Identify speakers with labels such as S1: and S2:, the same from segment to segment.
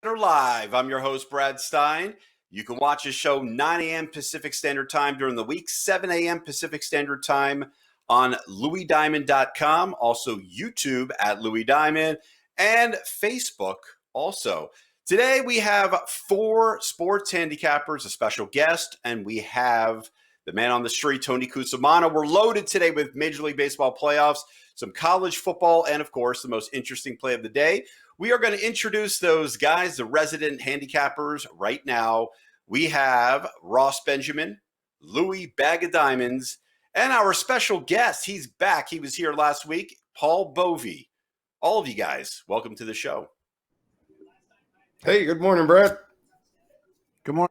S1: Live. I'm your host, Brad Stein. You can watch the show 9 a.m. Pacific Standard Time during the week, 7 a.m. Pacific Standard Time on louisdiamond.com, also YouTube at Louis Diamond, and Facebook also. Today we have 4 sports handicappers, a special guest, and we have the man on the street, Tony Cusimano. We're loaded today with Major League Baseball playoffs, some college football, and of course, the most interesting play of the day. We are going to introduce those guys, the resident handicappers right now. We have Ross Benjamin, Louis Bag of Diamonds, and our special guest. He's back. He was here last week, Paul Bovey. All of you guys, welcome to the show.
S2: Hey, good morning, Brad.
S3: Good morning.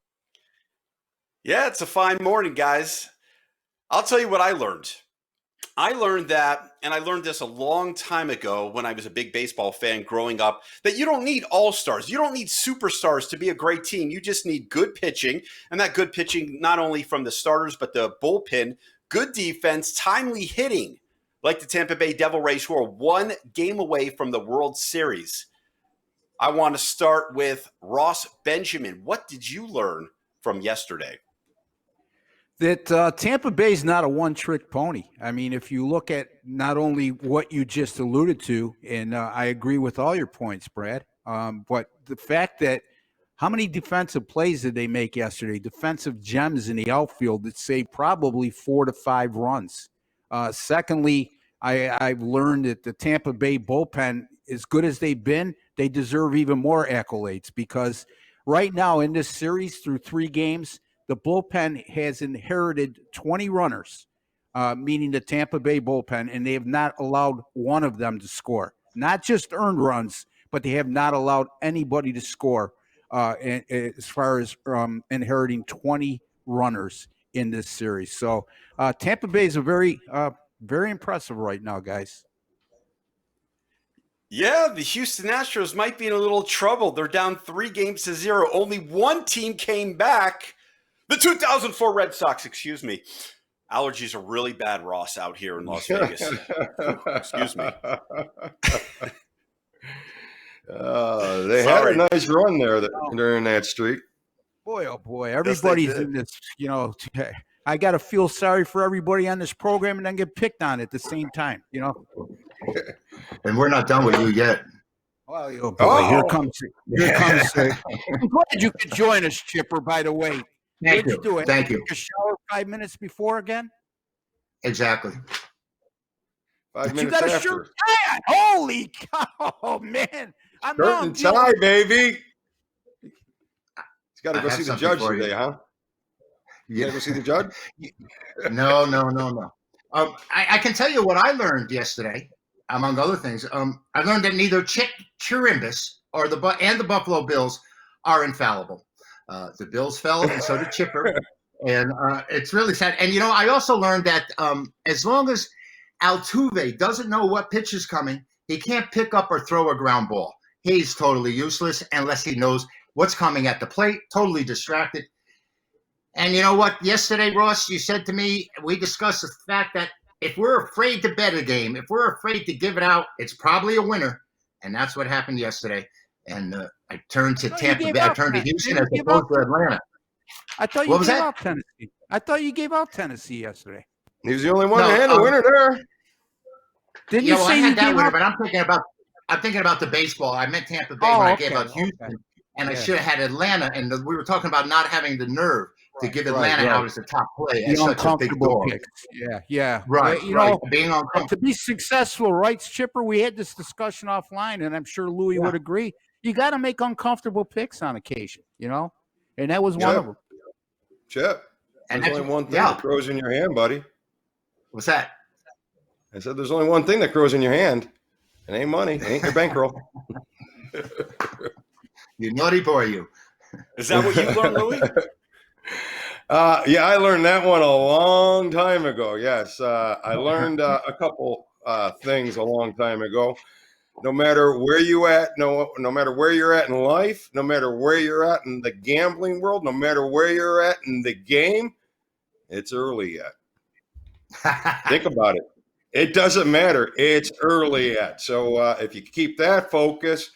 S1: Yeah, it's a fine morning, guys. I'll tell you what I learned. I learned that, and I learned this a long time ago when I was a big baseball fan growing up, that you don't need all-stars. You don't need superstars to be a great team. You just need good pitching, and that good pitching not only from the starters but the bullpen, good defense, timely hitting, like the Tampa Bay Devil Rays, who are 1 game away from the World Series. I want to start with Ross Benjamin. What did you learn from yesterday?
S3: That Tampa Bay is not a one-trick pony. I mean, if you look at not only what you just alluded to, and I agree with all your points, Brad, but the fact that how many defensive plays did they make yesterday? Defensive gems in the outfield that saved probably 4 to 5 runs. Secondly, I've learned that the Tampa Bay bullpen, as good as they've been, they deserve even more accolades because right now in this series through 3 games, the bullpen has inherited 20 runners, meaning the Tampa Bay bullpen, and they have not allowed one of them to score. Not just earned runs, but they have not allowed anybody to score as far as inheriting 20 runners in this series. So Tampa Bay is a very impressive right now, guys.
S1: Yeah, the Houston Astros might be in a little trouble. They're down 3-0. Only one team came back. The 2004 Red Sox, excuse me. Allergies are really bad, Ross, out here in Las Vegas. Excuse me.
S2: They had a nice run there during that streak.
S3: Boy, oh boy, everybody's in this, I got to feel sorry for everybody on this program and then get picked on at the same time,
S4: And we're not done with you yet.
S3: Well, oh boy, here comes. I'm glad you could join us, Chipper, by the way.
S4: Thank
S3: What'd you do?
S4: Thank you.
S3: Take a shower 5 minutes before again?
S4: Exactly.
S2: 5 minutes
S3: you got
S2: after.
S3: a shirt tie. Holy cow, man. I'm
S2: Shirt and tie, baby. He's got to go see the judge today, huh? You got to go see the judge?
S4: No. I can tell you what I learned yesterday, among other things. I learned that neither Chirimbus or the Buffalo Bills are infallible. The Bills fell, and so did Chipper. And it's really sad. And, I also learned that as long as Altuve doesn't know what pitch is coming, he can't pick up or throw a ground ball. He's totally useless unless he knows what's coming at the plate, totally distracted. And you know what? Yesterday, Ross, you said to me, we discussed the fact that if we're afraid to bet a game, if we're afraid to give it out, it's probably a winner. And that's what happened yesterday. And I turned to Tampa Bay. I turned to Houston as opposed to Atlanta.
S3: I thought you gave out Tennessee. I thought you gave out Tennessee yesterday.
S2: He was the only one that had a winner there.
S3: Didn't you say
S4: I had that winner,
S3: up?
S4: but I'm thinking about the baseball. I meant Tampa Bay when I gave out Houston, and I should have had Atlanta. And we were talking about not having the nerve to give Atlanta out as the top play.
S3: The uncomfortable picks. Yeah.
S4: Right. Being uncomfortable.
S3: To be successful, right, Chipper? We had this discussion offline, and I'm sure Louis would agree. You got to make uncomfortable picks on occasion, and that was one of them.
S2: Chip, there's only one thing that grows in your hand, buddy.
S4: What's that?
S2: I said there's only one thing that grows in your hand. It ain't money. It ain't your bankroll.
S4: You naughty boy, you.
S1: Is that what you learned, Louis?
S2: Yeah, I learned that one a long time ago. Yes, I learned a couple things a long time ago. No matter where you at, no matter where you're at in life, no matter where you're at in the gambling world, no matter where you're at in the game, it's early yet. Think about it. It doesn't matter. It's early yet. So if you keep that focus,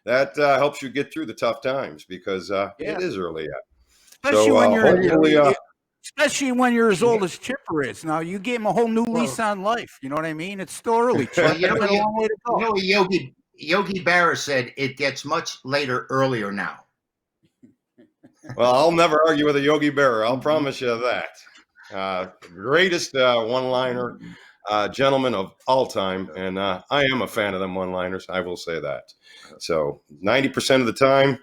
S2: that helps you get through the tough times because
S3: Yeah.
S2: it is early yet.
S3: Especially
S2: So
S3: when
S2: hopefully,
S3: especially when you're as old as Chipper is. Now you gave him a whole new lease on life. You know what I mean? It's still early, Chip.
S4: Well,
S3: You got a long way to go.
S4: you know what Yogi Berra said, it gets much later earlier now.
S2: well, I'll never argue with a Yogi Berra. I'll promise you that. Greatest one-liner gentleman of all time, and I am a fan of them one-liners. I will say that. So 90% of the time,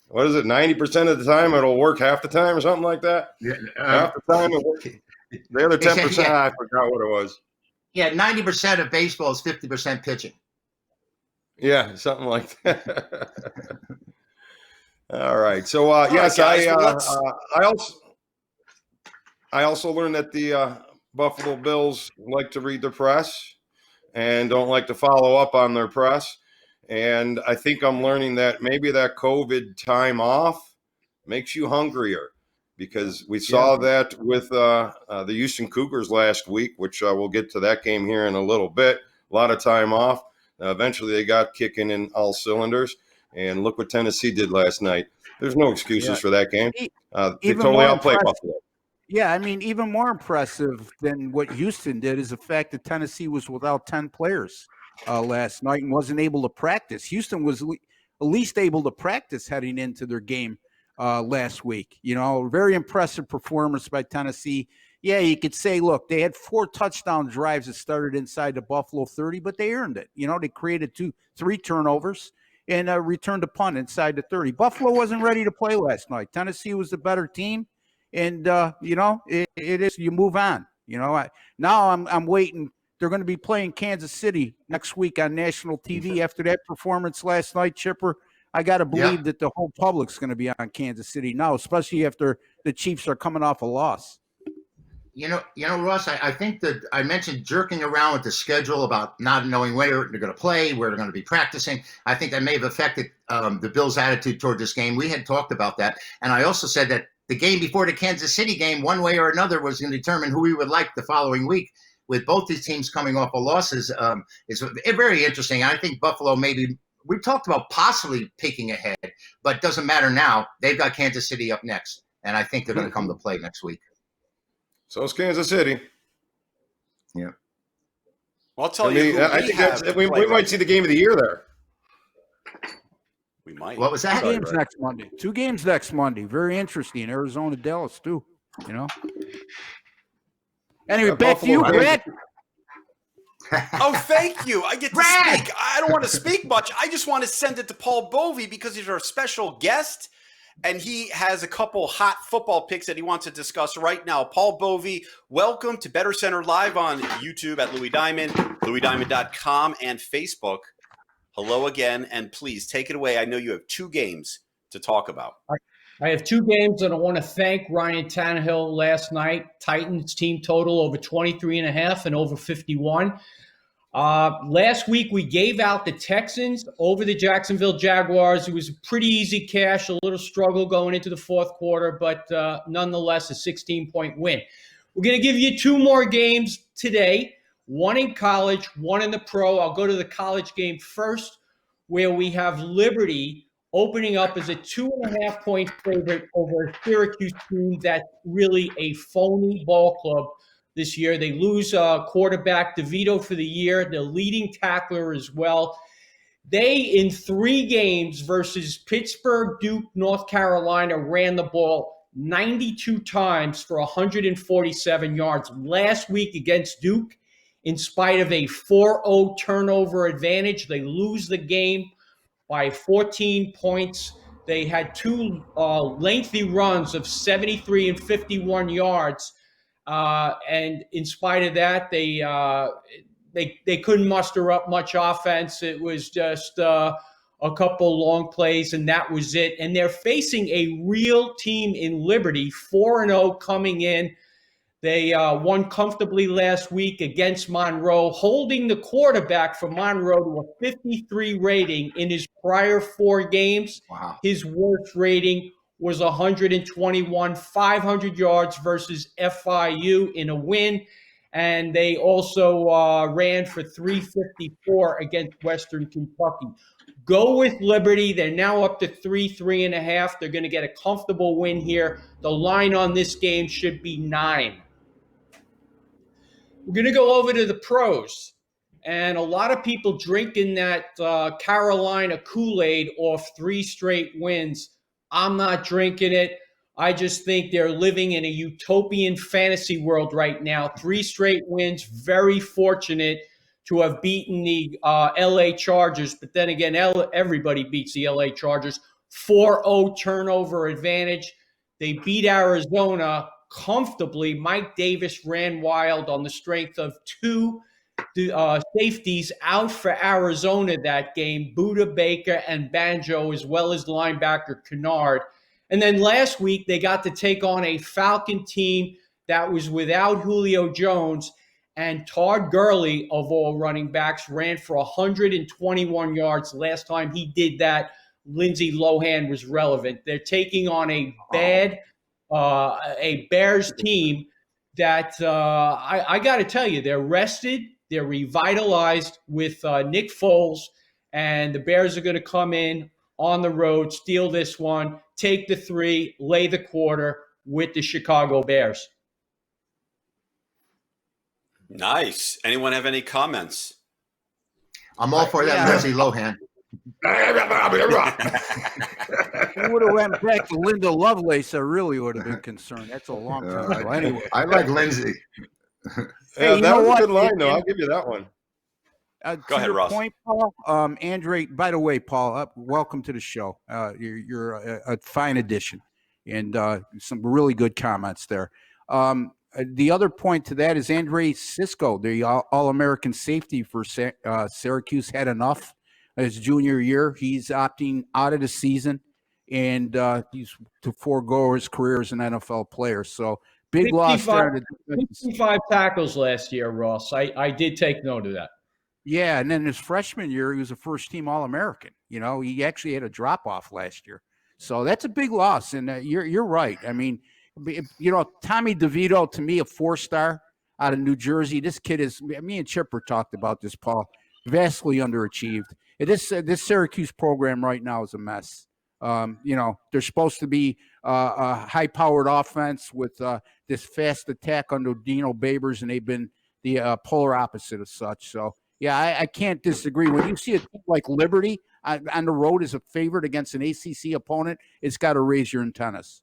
S2: what is it? 90% of the time it'll work half the time or something like that. Half the time it'll work. The other 10%, I forgot what it was.
S4: Yeah, 90% of baseball is 50% pitching.
S2: Yeah, something like that. All right. So yes,
S1: guys,
S2: I also learned that the Buffalo Bills like to read their press and don't like to follow up on their press. And I think I'm learning that maybe that COVID time off makes you hungrier, because we saw that with the Houston Cougars last week, which we'll get to that game here in a little bit. A lot of time off. Eventually they got kicking in all cylinders. And look what Tennessee did last night. There's no excuses for that game. They totally outplayed Buffalo.
S3: Yeah, I mean, even more impressive than what Houston did is the fact that Tennessee was without 10 players last night and wasn't able to practice. Houston was at least able to practice heading into their game last week. You know, very impressive performance by Tennessee. Yeah, you could say, look, they had 4 touchdown drives that started inside the Buffalo 30, but they earned it. You know, they created 3 turnovers and returned a punt inside the 30. Buffalo wasn't ready to play last night. Tennessee was the better team. And, you know, it is, you move on. You know, now I'm waiting. They're going to be playing Kansas City next week on national TV. After that performance last night, Chipper, I got to believe that the whole public's going to be on Kansas City now, especially after the Chiefs are coming off a loss.
S4: You know, Ross, I think that I mentioned jerking around with the schedule about not knowing where they're going to play, where they're going to be practicing. I think that may have affected the Bills' attitude toward this game. We had talked about that. And I also said that the game before the Kansas City game, one way or another, was going to determine who we would like the following week. With both these teams coming off of losses, is very interesting. I think Buffalo we talked about possibly peeking ahead, but it doesn't matter now. They've got Kansas City up next, and I think they're going to come to play next week.
S2: So it's Kansas City.
S4: Yeah.
S1: Well, I'll tell you,
S2: I think we might see the game of the year there.
S1: We might.
S4: What was that?
S3: 2 games next Monday. 2 games next Monday. Very interesting. Arizona, Dallas, too. You know. Anyway, back to you, Brad.
S1: Oh, thank you. I get to speak. I don't want to speak much. I just want to send it to Paul Bovey because he's our special guest, and he has a couple hot football picks that he wants to discuss right now. Paul Bovey, welcome to Better Center Live on YouTube at Louis Diamond, louisdiamond.com, and Facebook. Hello again, and please take it away. I know you have 2 games to talk about.
S5: I have 2 games, and I want to thank Ryan Tannehill last night. Titans team total over 23.5 and over 51. Last week, we gave out the Texans over the Jacksonville Jaguars. It was a pretty easy cash, a little struggle going into the fourth quarter, but nonetheless, a 16-point win. We're going to give you 2 more games today, one in college, one in the pro. I'll go to the college game first, where we have Liberty opening up as a 2.5-point favorite over a Syracuse team that's really a phony ball club this year. They lose quarterback DeVito for the year, the leading tackler as well. They, in 3 games versus Pittsburgh, Duke, North Carolina, ran the ball 92 times for 147 yards. Last week against Duke, in spite of a 4-0 turnover advantage, they lose the game by 14 points. They had 2 lengthy runs of 73 and 51 yards. And in spite of that, they couldn't muster up much offense. It was just a couple long plays, and that was it. And they're facing a real team in Liberty, 4-0 coming in. They won comfortably last week against Monroe, holding the quarterback for Monroe to a 53 rating in his prior 4 games.
S4: Wow.
S5: His worst rating was 121, 500 yards versus FIU in a win. and they also ran for 354 against Western Kentucky. Go with Liberty. They're now up to 3.5. They're going to get a comfortable win here. The line on this game should be 9. We're going to go over to the pros. And a lot of people drinking that Carolina Kool-Aid off 3 straight wins. I'm not drinking it. I just think they're living in a utopian fantasy world right now. 3 straight wins, very fortunate to have beaten the LA Chargers. But then again, everybody beats the LA Chargers. 4-0 turnover advantage. They beat Arizona comfortably. Mike Davis ran wild on the strength of 2 safeties out for Arizona that game, Buda Baker and Banjo, as well as linebacker Kennard. And then last week, they got to take on a Falcon team that was without Julio Jones, and Todd Gurley, of all running backs, ran for 121 yards. Last time he did that, Lindsey Lohan was relevant. They're taking on a Bears team that I got to tell you, they're rested. They're revitalized with Nick Foles, and the Bears are going to come in on the road, steal this one, take the 3, lay the quarter with the Chicago Bears.
S1: Nice. Anyone have any comments?
S4: I'm all for that, Lindsay Lohan.
S3: If we would have went back to Linda Lovelace, I really would have been concerned. That's a long time ago. Anyway,
S4: I like Lindsay.
S3: Hey,
S2: that was a good line, though. I'll give you that one.
S1: Go ahead, Ross.
S3: Point, Paul. Andre, by the way, Paul, welcome to the show. You're a fine addition, and some really good comments there. The other point to that is Andre Cisco, the All-American safety for Syracuse, had enough his junior year. He's opting out of the season, and he's to forego his career as an NFL player. So big loss there.
S5: 55 tackles last year, Ross. I did take note of that.
S3: Yeah, and then his freshman year, he was a first-team All-American. You know, he actually had a drop-off last year. So that's a big loss, and you're right. I mean, you know, Tommy DeVito, to me, a 4-star out of New Jersey. This kid is – me and Chipper talked about this, Paul, vastly underachieved. This Syracuse program right now is a mess. You know, they're supposed to be a high-powered offense with this fast attack under Dino Babers, and they've been the polar opposite of such. So, yeah, I can't disagree. When you see a team like Liberty on the road as a favorite against an ACC opponent, it's got to raise your antennas.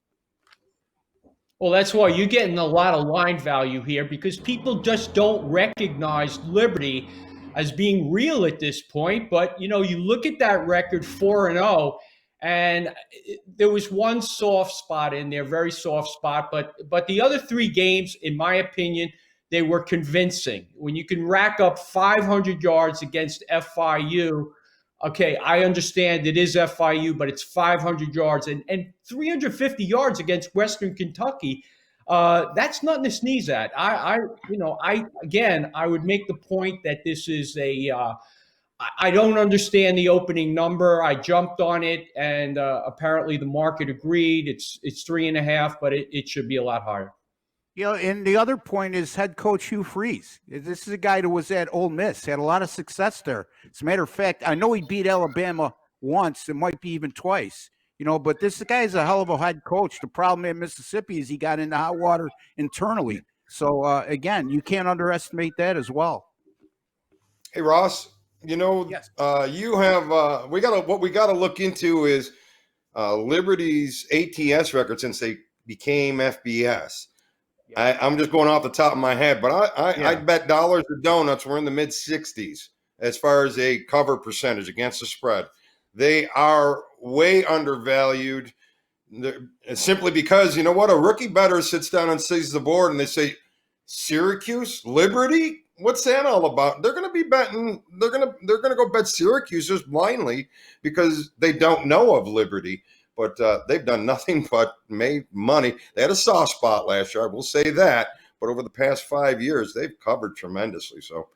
S5: Well, that's why you're getting a lot of line value here, because people just don't recognize Liberty as being real at this point. But, you know, you look at that record, 4-0, and there was one soft spot in there, very soft spot. But the other 3 games, in my opinion, they were convincing. When you can rack up 500 yards against FIU, okay, I understand it is FIU, but it's 500 yards and 350 yards against Western Kentucky. That's nothing to sneeze at. I would make the point that this is I don't understand the opening number. I jumped on it, and apparently the market agreed. It's 3.5, but it should be a lot higher.
S3: You know, and the other point is head coach Hugh Freeze. This is a guy that was at Ole Miss, had a lot of success there. As a matter of fact, I know he beat Alabama once, it might be even twice, you know, but this guy is a hell of a head coach. The problem in Mississippi is he got into hot water internally. So, again, you can't underestimate that as well.
S2: Hey, Ross, you know,
S3: yes.
S2: You have what we got to look into is Liberty's ATS record since they became FBS. I'm just going off the top of my head, but I'd bet dollars to donuts we're in the mid-60s as far as a cover percentage against the spread. They are way undervalued simply because, you know what, a rookie bettor sits down and sees the board and they say, Syracuse, Liberty? What's that all about? They're going to be betting. They're going to go bet Syracuse just blindly because they don't know of Liberty. But they've done nothing but made money. They had a soft spot last year, I will say that. But over the past 5 years, they've covered tremendously. So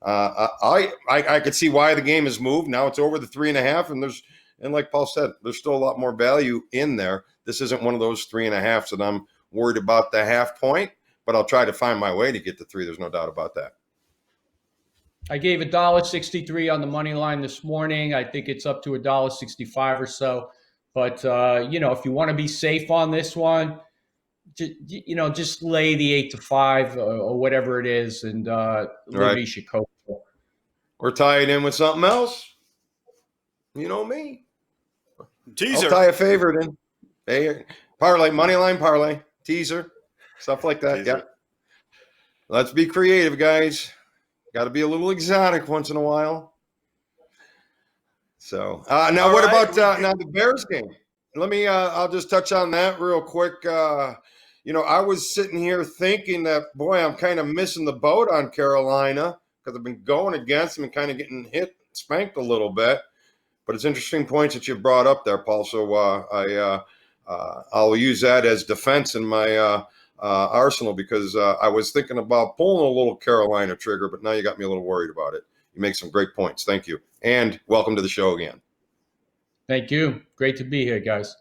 S2: I could see why the game has moved. Now it's over the 3.5, and like Paul said, there's still a lot more value in there. This isn't one of those 3.5s that I'm worried about the half point. but I'll try to find my way to get to 3. There's no doubt about that.
S5: I gave $1.63 on the money line this morning. I think it's up to $1.65 or so. But, if you want to be safe on this one, just lay the 8 to 5 or whatever it is, and Liberty should coach.
S2: Or tie it in with something else. You know me.
S1: Teaser.
S2: I'll tie a favorite in. Hey, parlay, money line parlay, teaser, stuff like that.
S1: Teaser.
S2: Yeah. Let's be creative, guys. Got to be a little exotic once in a while. So now, what about now the Bears game? Let me. I'll just touch on that real quick. I was sitting here thinking that, boy, I'm kind of missing the boat on Carolina because I've been going against them and kind of getting spanked a little bit. But it's interesting points that you brought up there, Paul. So I'll use that as defense in my arsenal because I was thinking about pulling a little Carolina trigger, but now you got me a little worried about it. You make some great points. Thank you. And welcome to the show again.
S5: Thank you. Great to be here, guys.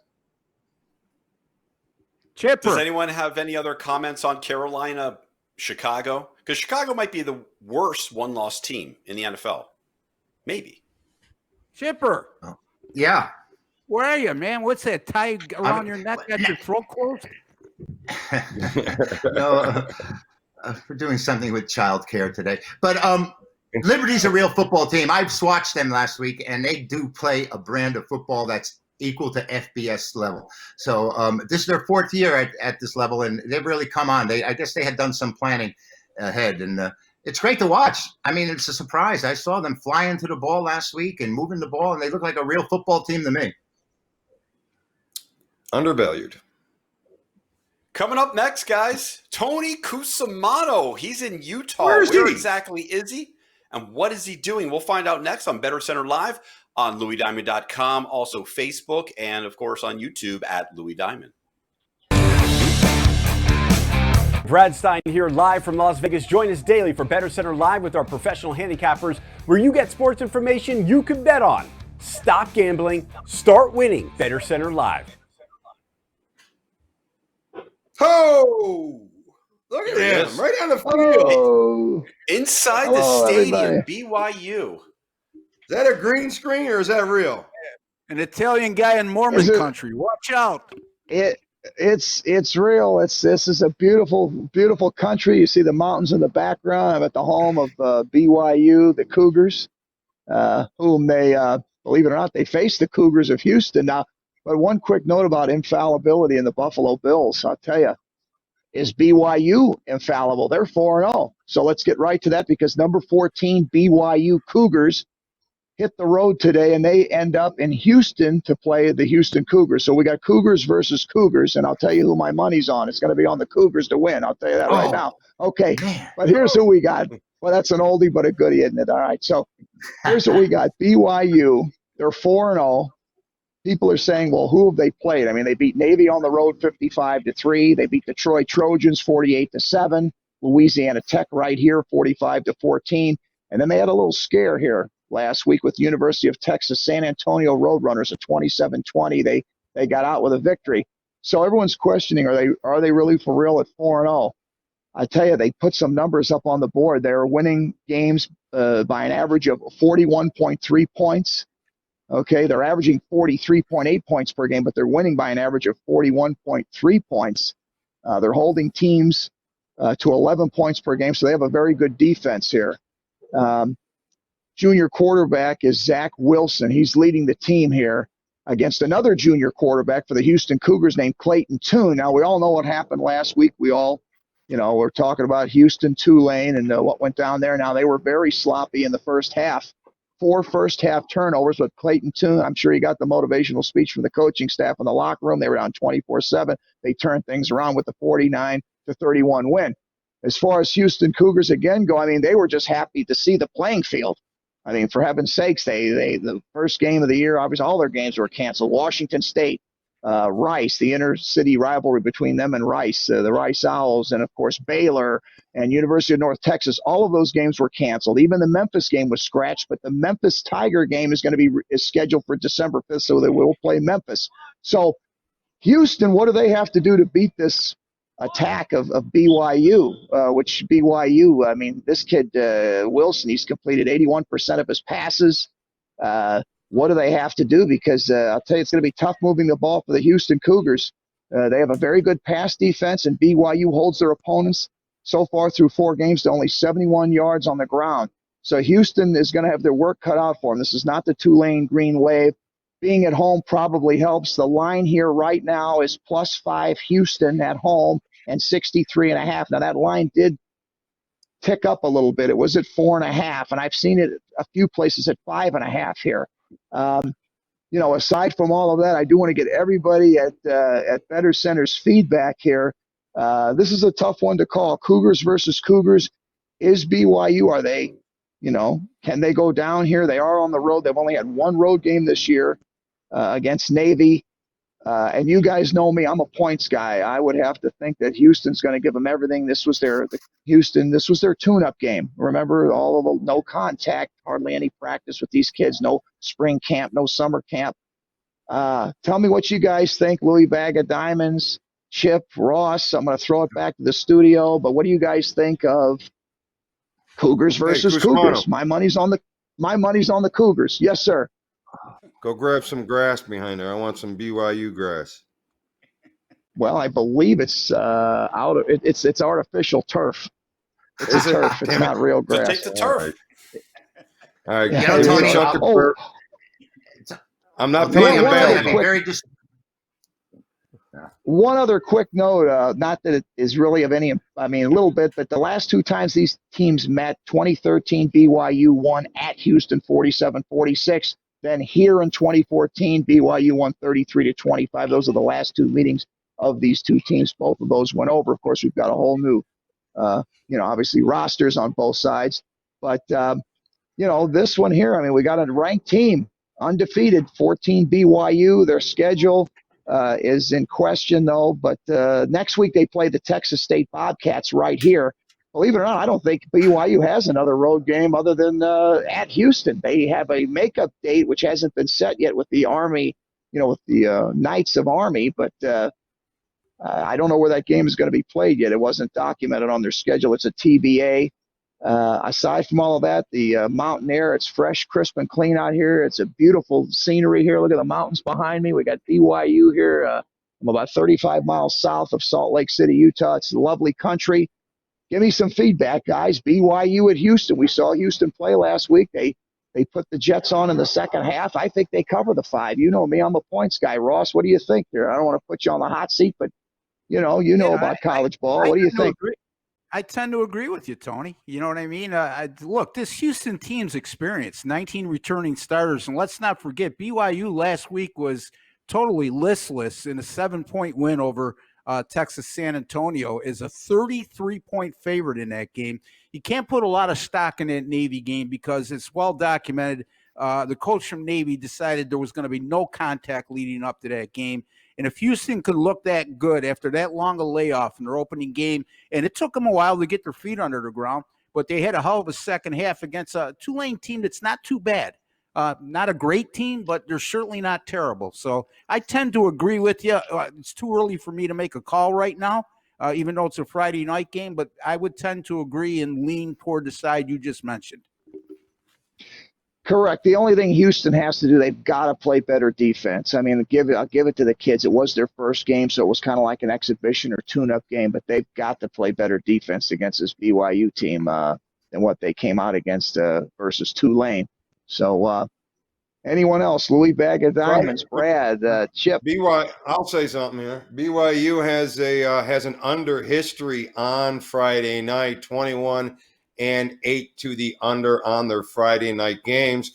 S3: Chipper.
S1: Does anyone have any other comments on Carolina, Chicago? Because Chicago might be the worst one-loss team in the NFL. Maybe.
S3: Chipper.
S4: Oh, yeah.
S3: Where are you, man? What's that tie around your neck? Got your throat closed?
S4: No, we're doing something with childcare today. But Liberty's a real football team. I've watched them last week, and they do play a brand of football that's equal to FBS level. So this is their 4th year at this level, and they've really come on. I guess they had done some planning ahead, and it's great to watch. I mean, it's a surprise. I saw them flying to the ball last week and moving the ball, and they look like a real football team to me.
S2: Undervalued.
S1: Coming up next, guys, Tony Cusimano. He's in Utah.
S2: Where is he?
S1: Exactly is he? And what is he doing? We'll find out next on Better Center Live on LouisDiamond.com, also Facebook, and, of course, on YouTube at Louis Diamond.
S6: Brad Stein here live from Las Vegas. Join us daily for Better Center Live with our professional handicappers, where you get sports information you can bet on. Stop gambling, start winning. Better Center Live.
S2: Oh, look at
S1: There he
S2: him,
S1: is.
S2: right on the field.
S7: Hello.
S1: Inside
S7: Hello,
S1: the stadium,
S7: everybody.
S1: BYU.
S2: Is that a green screen or is that real?
S3: An Italian guy in Mormon
S7: Is it-
S3: country. Watch out.
S7: It's real. This is a beautiful country. You see the mountains in the background. I'm at the home of BYU, the Cougars, whom they believe it or not, they face the Cougars of Houston now. But one quick note about infallibility in the Buffalo Bills. I'll tell you, is BYU infallible? They're 4-0. So let's get right to that because number 14 BYU Cougars hit the road today, and they end up in Houston to play the Houston Cougars. So we got Cougars versus Cougars, and I'll tell you who my money's on. It's going to be on the Cougars to win. I'll tell you that right now. Okay,
S4: Man.
S7: but here's who we got. Well, that's an oldie but a goodie, isn't it? All right, so here's what we got. BYU, they're 4-0. People are saying, well, who have they played? I mean, they beat Navy on the road 55-3. They beat the Troy Trojans 48-7. Louisiana Tech right here 45-14. And then they had a little scare here last week with the University of Texas San Antonio Roadrunners at 27-20. They got out with a victory. So everyone's questioning, are they really for real at 4-0? I tell you, they put some numbers up on the board. They're winning games by an average of 41.3 points. Okay, they're averaging 43.8 points per game, but they're winning by an average of 41.3 points. They're holding teams to 11 points per game, so they have a very good defense here. Junior quarterback is Zach Wilson. He's leading the team here against another junior quarterback for the Houston Cougars named Clayton Tune. Now, we all know what happened last week. We all, we're talking about Houston, Tulane, and what went down there. Now, they were very sloppy in the first half. 4 first-half turnovers with Clayton Tune. I'm sure he got the motivational speech from the coaching staff in the locker room. They were down 24-7. They turned things around with the 49-31 win. As far as Houston Cougars again go, I mean, they were just happy to see the playing field. I mean, for heaven's sakes, the first game of the year, obviously all their games were canceled. Washington State, Rice, the inter-city rivalry between them and Rice, the Rice Owls, and of course Baylor and University of North Texas, all of those games were canceled. Even the Memphis game was scratched, but the Memphis Tiger game is scheduled for December 5th, so they will play Memphis. So Houston, what do they have to do to beat this attack of BYU, which BYU, I mean, this kid, Wilson, he's completed 81% of his passes. What do they have to do? Because I'll tell you, it's going to be tough moving the ball for the Houston Cougars. They have a very good pass defense, and BYU holds their opponents so far through 4 games to only 71 yards on the ground. So Houston is going to have their work cut out for them. This is not the Tulane Green Wave. Being at home probably helps. The line here right now is +5 Houston at home and 63.5. Now that line did tick up a little bit. It was at 4.5, and I've seen it a few places at 5.5 here. Aside from all of that, I do want to get everybody at Better Center's feedback here. This is a tough one to call. Cougars versus Cougars. Is BYU, are they, can they go down here? They are on the road. They've only had 1 road game this year against Navy. And you guys know me, I'm a points guy. I would have to think that Houston's going to give them everything. This was their tune-up game. Remember, all of the no contact, hardly any practice with these kids, no spring camp, no summer camp. Tell me what you guys think, Louis Bag of Diamonds, Chip, Ross. I'm going to throw it back to the studio, but what do you guys think of Cougars versus Cougars? My money's on the Cougars. Yes, sir.
S2: Go grab some grass behind there. I want some BYU grass.
S7: Well, I believe it's it's artificial turf. It's turf. It's not real grass.
S1: So take the turf.
S2: All right.
S7: Yeah,
S2: Tony, I'm not paying a
S7: bill. One other quick note, not that it is really of any, a little bit, but the last 2 times these teams met, 2013 BYU won at Houston 47-46. Then here in 2014, BYU won 33-25. Those are the last 2 meetings of these 2 teams. Both of those went over. Of course, we've got a whole new, obviously rosters on both sides. But, this one here, we got a ranked team, undefeated, 14 BYU. Their schedule is in question, though. But next week they play the Texas State Bobcats right here. Believe it or not, I don't think BYU has another road game other than at Houston. They have a makeup date, which hasn't been set yet with the Army, with the Knights of Army. But I don't know where that game is going to be played yet. It wasn't documented on their schedule. It's a TBA. Aside from all of that, the mountain air, it's fresh, crisp, and clean out here. It's a beautiful scenery here. Look at the mountains behind me. We got BYU here. I'm about 35 miles south of Salt Lake City, Utah. It's a lovely country. Give me some feedback, guys. BYU at Houston. We saw Houston play last week. They put the Jets on in the second half. I think they cover the 5. You know me, I'm a points guy. Ross, what do you think there? I don't want to put you on the hot seat, but you know about college ball. What do you think?
S3: I tend to agree with you, Tony. You know what I mean? Look, this Houston team's experience, 19 returning starters, and let's not forget, BYU last week was totally listless in a 7-point win over Texas San Antonio, is a 33-point favorite in that game. You can't put a lot of stock in that Navy game because it's well documented. The coach from Navy decided there was going to be no contact leading up to that game. And if Houston could look that good after that long a layoff in their opening game, and it took them a while to get their feet under the ground, but they had a hell of a second half against a Tulane team that's not too bad. Not a great team, but they're certainly not terrible. So I tend to agree with you. It's too early for me to make a call right now, even though it's a Friday night game, but I would tend to agree and lean toward the side you just mentioned.
S7: Correct. The only thing Houston has to do, they've got to play better defense. I'll give it to the kids. It was their first game, so it was kind of like an exhibition or tune-up game, but they've got to play better defense against this BYU team than what they came out against versus Tulane. So anyone else? Louis Bag of Diamonds, Brad, Chip.
S2: I'll say something here. BYU has an under history on Friday night, 21-8 to the under on their Friday night games,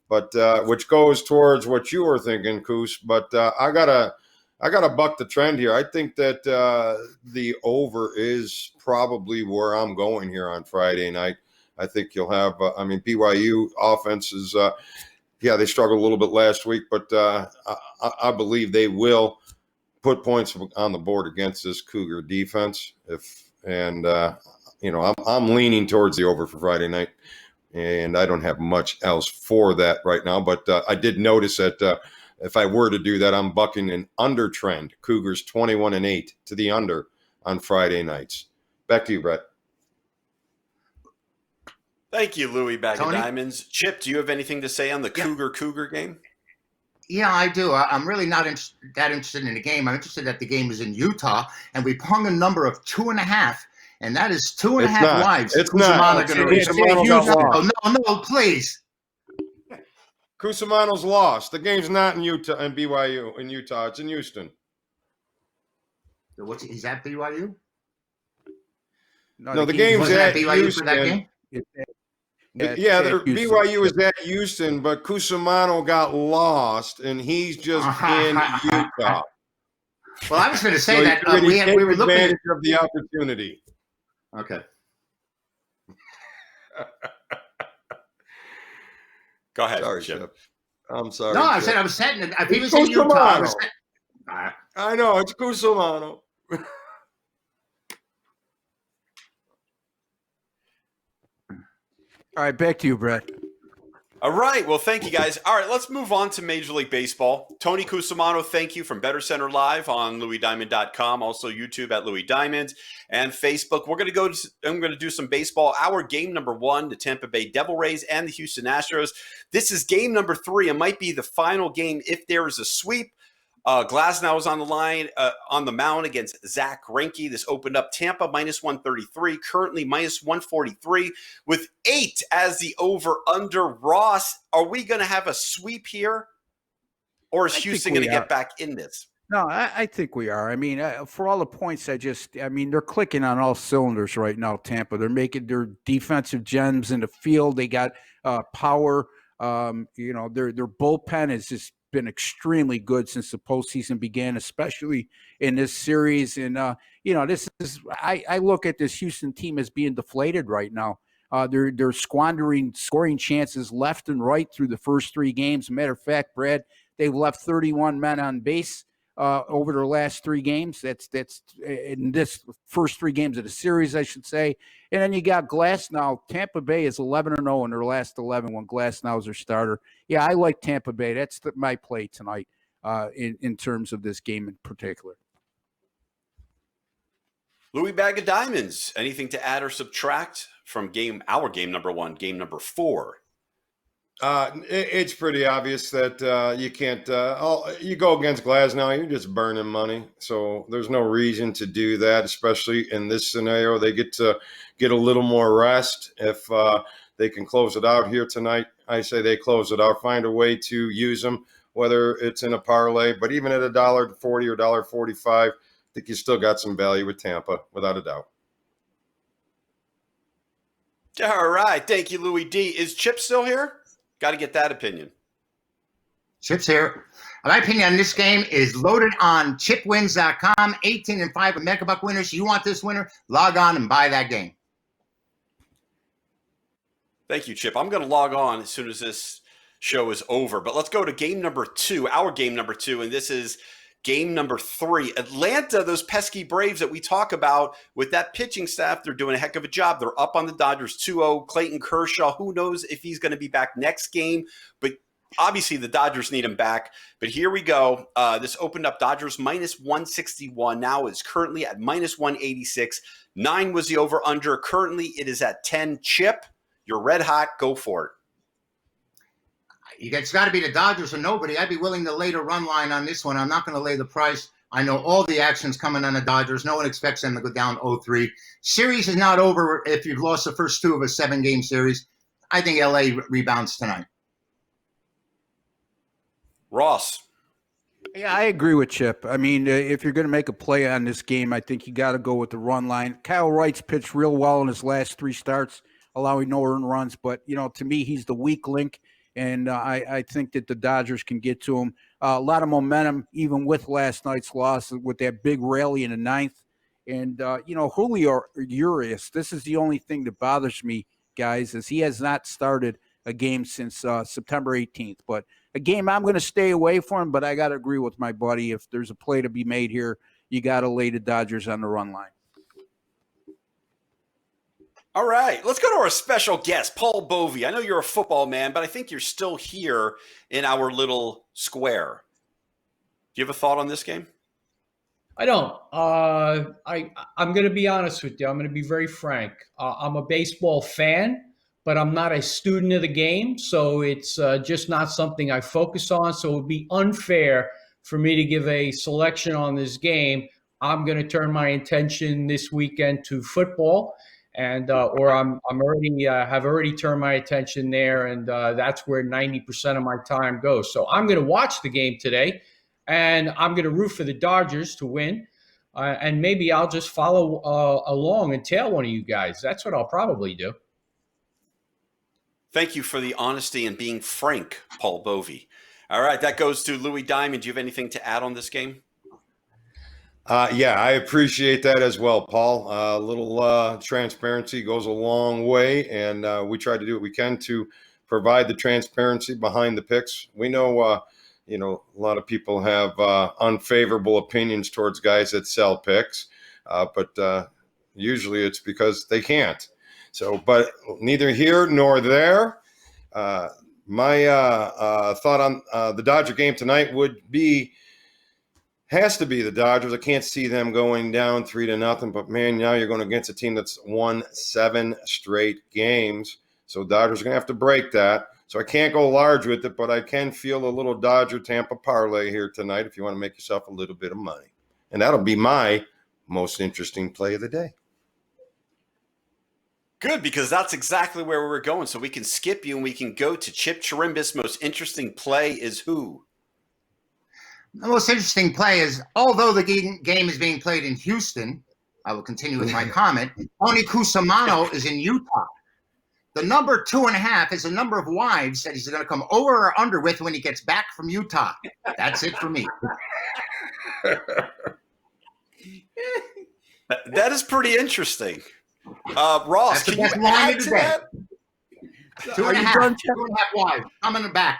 S2: but which goes towards what you were thinking, Coos. But I gotta buck the trend here. I think that the over is probably where I'm going here on Friday night. I think you'll have. BYU offense is. They struggled a little bit last week, but I believe they will put points on the board against this Cougar defense. I'm leaning towards the over for Friday night, and I don't have much else for that right now. But I did notice that if I were to do that, I'm bucking an under trend. Cougars 21-8 to the under on Friday nights. Back to you, Brett.
S1: Thank you, Louis Bag
S4: Tony?
S1: of Diamonds. Chip, do you have anything to say on the Cougar game?
S4: Yeah, I do. I'm really not that interested in the game. I'm interested that the game is in Utah, and we've hung a number of 2.5, and that is 2.5 wives.
S2: It's not. Cusimano got lost.
S4: No, please.
S2: Cusimano's lost. The game's not in Utah and BYU in Utah. It's in Houston.
S4: Is that BYU?
S2: No, the game's at
S4: BYU
S2: Houston.
S4: for that game?
S2: BYU is at Houston, but Cusimano got lost, and he's just in Utah.
S4: Well, I was going to say that we were looking at
S2: the opportunity.
S4: Okay.
S1: Go ahead,
S2: Sorry,
S1: Chip.
S2: I'm sorry.
S4: No, I
S2: Chip.
S4: said I was setting it. If he was in Utah,
S2: I know, it's Cusimano.
S3: All right, back to you, Brett.
S1: All right. Well, thank you, guys. All right, let's move on to Major League Baseball. Tony Cusimano, thank you from Better Center Live on LouisDiamond.com, also YouTube at Louis Diamond, and Facebook. I'm going to do some baseball. Our game number 1, the Tampa Bay Devil Rays and the Houston Astros. This is game number 3. It might be the final game if there is a sweep. Glasnow is on the line on the mound against Zach Greinke. This opened up Tampa minus 133, currently minus 143 with 8 as the over-under. Ross, are we going to have a sweep here, or is Houston going to get back in this?
S3: No, I think we are. I mean, for all the points they're clicking on all cylinders right now, Tampa. They're making their defensive gems in the field. They got power. Their bullpen has just been extremely good since the postseason began, especially in this series. And, this is, I look at this Houston team as being deflated right now. They're squandering scoring chances left and right through the first 3 games. Matter of fact, Brad, they've left 31 men on base over their last 3 games. That's in this first 3 games of the series, I should say. And then you got Glasnow. Tampa Bay is 11-0 in their last 11 when Glasnow is their starter. Yeah, I like Tampa Bay. That's my play tonight in terms of this game in particular.
S1: Louis Bag of Diamonds, anything to add or subtract from our game number 1, game number 4?
S2: It's pretty obvious that you can't. You go against Glasnow, you're just burning money. So there's no reason to do that, especially in this scenario. They get to get a little more rest if they can close it out here tonight. I say they close it out. Find a way to use them, whether it's in a parlay. But even at $1.40 or $1.45, I think you still got some value with Tampa, without a doubt.
S1: All right, thank you, Louis D. Is Chip still here? Got to get that opinion.
S4: Chip's here. My opinion on this game is loaded on chipwins.com. 18-5 of Megabuck winners. You want this winner? Log on and buy that game.
S1: Thank you, Chip. I'm going to log on as soon as this show is over. But let's go to game number 2, our game number 2, and this is game number 3. Atlanta, those pesky Braves that we talk about with that pitching staff, they're doing a heck of a job. They're up on the Dodgers 2-0. Clayton Kershaw, who knows if he's going to be back next game, but obviously the Dodgers need him back. But here we go. This opened up Dodgers minus 161. Now is currently at minus 186. 9 was the over-under. Currently it is at 10. Chip, you're red hot. Go for it.
S4: It's got to be the Dodgers or nobody. I'd be willing to lay the run line on this one. I'm not going to lay the price. I know all the action's coming on the Dodgers. No one expects them to go down 0-3. Series is not over if you've lost the first 2 of a 7-game series. I think LA rebounds tonight.
S1: Ross.
S3: Yeah, I agree with Chip. I mean, if you're going to make a play on this game, I think you got to go with the run line. Kyle Wright's pitched real well in his last 3 starts, allowing no earned runs. But, to me, he's the weak link. And I think that the Dodgers can get to him. A lot of momentum, even with last night's loss, with that big rally in the 9th. And, Julio Urias, this is the only thing that bothers me, guys, is he has not started a game since September 18th. But a game I'm going to stay away from, but I got to agree with my buddy. If there's a play to be made here, you got to lay the Dodgers on the run line.
S1: All right, let's go to our special guest, Paul Bovey. I know you're a football man, but I think you're still here in our little square. Do you have a thought on this game?
S5: I don't. I'm going to be honest with you. I'm going to be very frank. I'm a baseball fan, but I'm not a student of the game, so it's just not something I focus on. So it would be unfair for me to give a selection on this game. I'm going to turn my attention this weekend to football, and or I'm already have already turned my attention there, and that's where 90% of my time goes. So I'm going to watch the game today, and I'm going to root for the Dodgers to win. And maybe I'll just follow along and tail one of you guys. That's what I'll probably do.
S1: Thank you for the honesty and being frank, Paul Bovey. All right, that goes to Louis Diamond. Do you have anything to add on this game?
S2: Yeah, I appreciate that as well, Paul. A little transparency goes a long way, and we try to do what we can to provide the transparency behind the picks. We know, a lot of people have unfavorable opinions towards guys that sell picks, but usually it's because they can't. So, but neither here nor there. My thought on the Dodger game tonight has to be the Dodgers. I can't see them going down 3-0, but man, now you're going against a team that's won 7 straight games. So Dodgers are going to have to break that. So I can't go large with it, but I can feel a little Dodger Tampa parlay here tonight if you want to make yourself a little bit of money. And that'll be my most interesting play of the day.
S1: Good, because that's exactly where we're going. So we can skip you and we can go to Chip Chirimbus. Most interesting play is who?
S4: The most interesting play is, although the game is being played in Houston, I will continue with my comment, Tony Cusimano is in Utah. The number 2.5 is the number of wives that he's going to come over or under with when he gets back from Utah. That's it for me.
S1: That is pretty interesting. Ross, can you add to that?
S4: 2.5 wives coming back.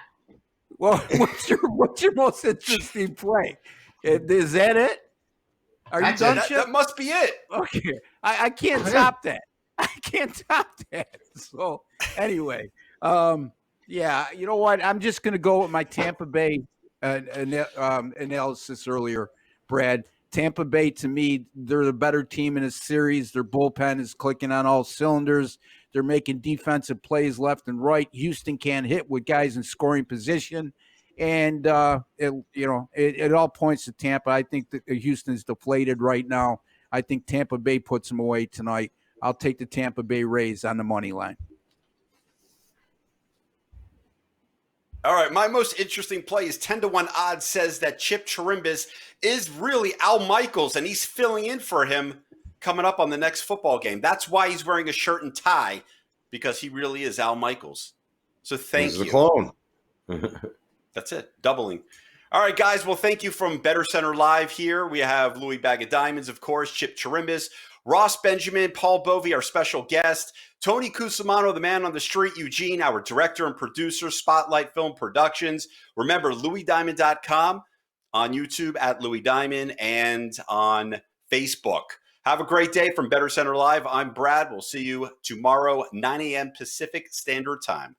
S3: Well, what's your most interesting play? Is that it? Are you done?
S1: That must be it.
S3: Okay, I can't top that. I can't top that. So anyway, yeah, you know what? I'm just going to go with my Tampa Bay analysis earlier, Brad. Tampa Bay, to me, they're the better team in this series. Their bullpen is clicking on all cylinders. They're making defensive plays left and right. Houston can't hit with guys in scoring position. And, it all points to Tampa. I think that Houston's deflated right now. I think Tampa Bay puts them away tonight. I'll take the Tampa Bay Rays on the money line.
S1: All right, my most interesting play is 10-1 odds says that Chip Chirimbus is really Al Michaels, and he's filling in for him coming up on the next football game. That's why he's wearing a shirt and tie, because he really is Al Michaels. So thank you.
S2: He's the clone.
S1: That's it, doubling. All right, guys, well, thank you from Better Center Live here. We have Louis Bag of Diamonds, of course, Chip Chirimbus, Ross Benjamin, Paul Bovey, our special guest, Tony Cusimano, the man on the street, Eugene, our director and producer, Spotlight Film Productions. Remember, LouisDiamond.com, on YouTube at Louis Diamond, and on Facebook. Have a great day from Better Center Live. I'm Brad. We'll see you tomorrow, 9 a.m. Pacific Standard Time.